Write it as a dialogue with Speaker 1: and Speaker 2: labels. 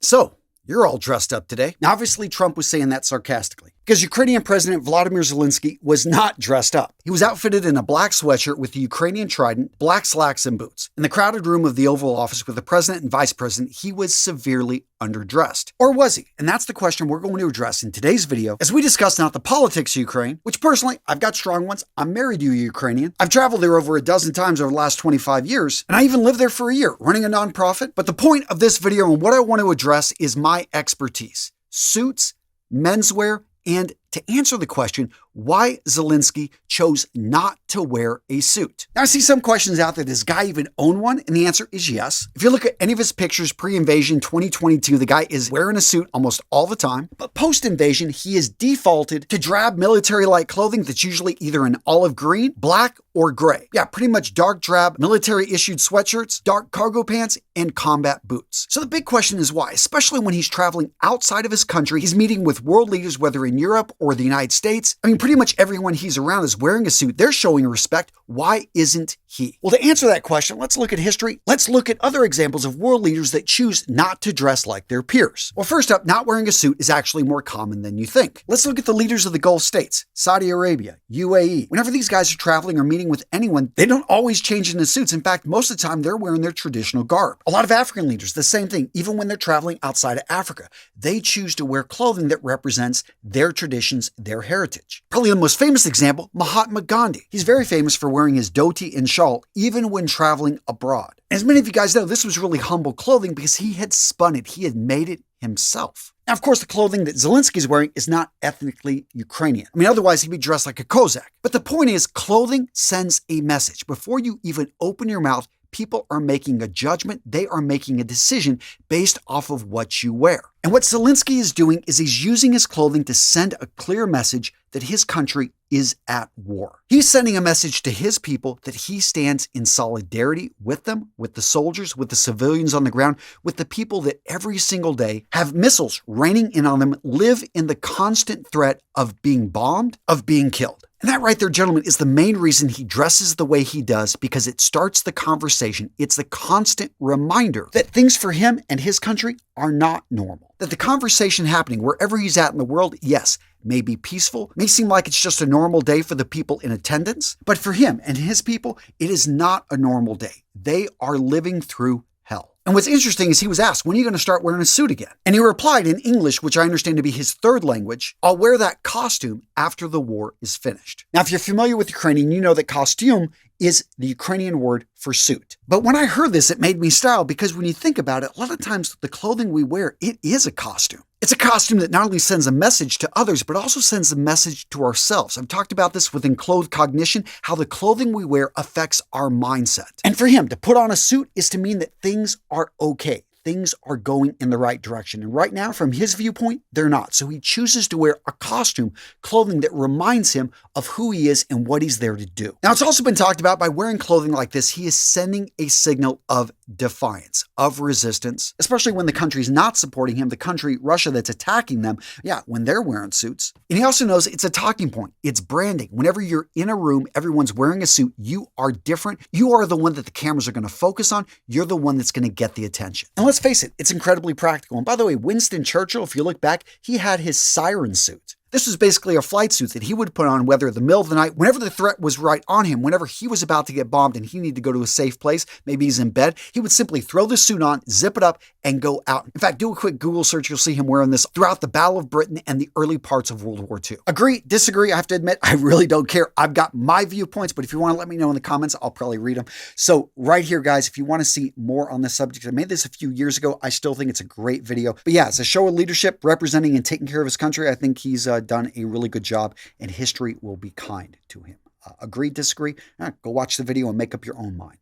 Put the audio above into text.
Speaker 1: So, you're all dressed up today. Now, obviously, Trump was saying that sarcastically, because Ukrainian President Vladimir Zelenskyy was not dressed up. He was outfitted in a black sweatshirt with the Ukrainian trident, black slacks, and boots. In the crowded room of the Oval Office with the president and vice president, he was severely underdressed. Or was he? And that's the question we're going to address in today's video as we discuss not the politics of Ukraine, which personally, I've got strong ones. I'm married to a Ukrainian. I've traveled there over a dozen times over the last 25 years, and I even lived there for a year running a nonprofit. But the point of this video and what I want to address is my expertise: suits, menswear, and to answer the question why Zelenskyy chose not to wear a suit. Now, I see some questions out there, does guy even own one? And the answer is yes. If you look at any of his pictures pre-invasion 2022, the guy is wearing a suit almost all the time. But post-invasion, he is defaulted to drab military-like clothing that's usually either in olive green, black, or gray. Yeah, pretty much dark drab, military-issued sweatshirts, dark cargo pants, and combat boots. So the big question is why, especially when he's traveling outside of his country, he's meeting with world leaders, whether in Europe or the United States. I mean, pretty much everyone he's around is wearing a suit. They're showing respect. Why isn't he? Well, to answer that question, let's look at history. Let's look at other examples of world leaders that choose not to dress like their peers. Well, first up, not wearing a suit is actually more common than you think. Let's look at the leaders of the Gulf states, Saudi Arabia, UAE. Whenever these guys are traveling or meeting with anyone, they don't always change into suits. In fact, most of the time, they're wearing their traditional garb. A lot of African leaders, the same thing. Even when they're traveling outside of Africa, they choose to wear clothing that represents their traditions, their heritage. Probably the most famous example, Mahatma Gandhi. He's very famous for wearing his dhoti and shawl even when traveling abroad. As many of you guys know, this was really humble clothing because he had spun it. He had made it himself. Now, of course, the clothing that Zelenskyy is wearing is not ethnically Ukrainian. I mean, otherwise he'd be dressed like a Cossack. But the point is, clothing sends a message. Before you even open your mouth, people are making a judgment. They are making a decision based off of what you wear. And what Zelenskyy is doing is he's using his clothing to send a clear message that his country is at war. He's sending a message to his people that he stands in solidarity with them, with the soldiers, with the civilians on the ground, with the people that every single day have missiles raining in on them, live in the constant threat of being bombed, of being killed. And that right there, gentlemen, is the main reason he dresses the way he does, because it starts the conversation. It's the constant reminder that things for him and his country are not normal. That the conversation happening wherever he's at in the world, yes, may be peaceful, may seem like it's just a normal day for the people in attendance, but for him and his people, it is not a normal day. They are living through hell. And what's interesting is he was asked, when are you going to start wearing a suit again? And he replied in English, which I understand to be his third language, I'll wear that costume after the war is finished. Now, if you're familiar with Ukrainian, you know that costume is the Ukrainian word for suit. But when I heard this, it made me style, because when you think about it, a lot of times the clothing we wear, it is a costume. It's a costume that not only sends a message to others, but also sends a message to ourselves. I've talked about this with Enclothed Cognition, how the clothing we wear affects our mindset. And for him, to put on a suit is to mean that things are okay. Things are going in the right direction. And right now, from his viewpoint, they're not. So he chooses to wear a costume, clothing that reminds him of who he is and what he's there to do. Now, it's also been talked about, by wearing clothing like this, he is sending a signal of defiance, of resistance, especially when the country's not supporting him, the country, Russia, that's attacking them, yeah, when they're wearing suits. And he also knows it's a talking point. It's branding. Whenever you're in a room, everyone's wearing a suit, you are different. You are the one that the cameras are going to focus on. You're the one that's going to get the attention. And let's face it, it's incredibly practical. And by the way, Winston Churchill, if you look back, he had his siren suit. This was basically a flight suit that he would put on whether the middle of the night, whenever the threat was right on him, whenever he was about to get bombed and he needed to go to a safe place, maybe he's in bed, he would simply throw the suit on, zip it up, and go out. In fact, do a quick Google search, you'll see him wearing this throughout the Battle of Britain and the early parts of World War II. Agree, disagree, I have to admit, I really don't care. I've got my viewpoints, but if you want to let me know in the comments, I'll probably read them. So right here, guys, if you want to see more on this subject, I made this a few years ago. I still think it's a great video. But yeah, it's a show of leadership, representing and taking care of his country. I think he's done a really good job, and history will be kind to him. Agree, disagree? Go watch the video and make up your own mind.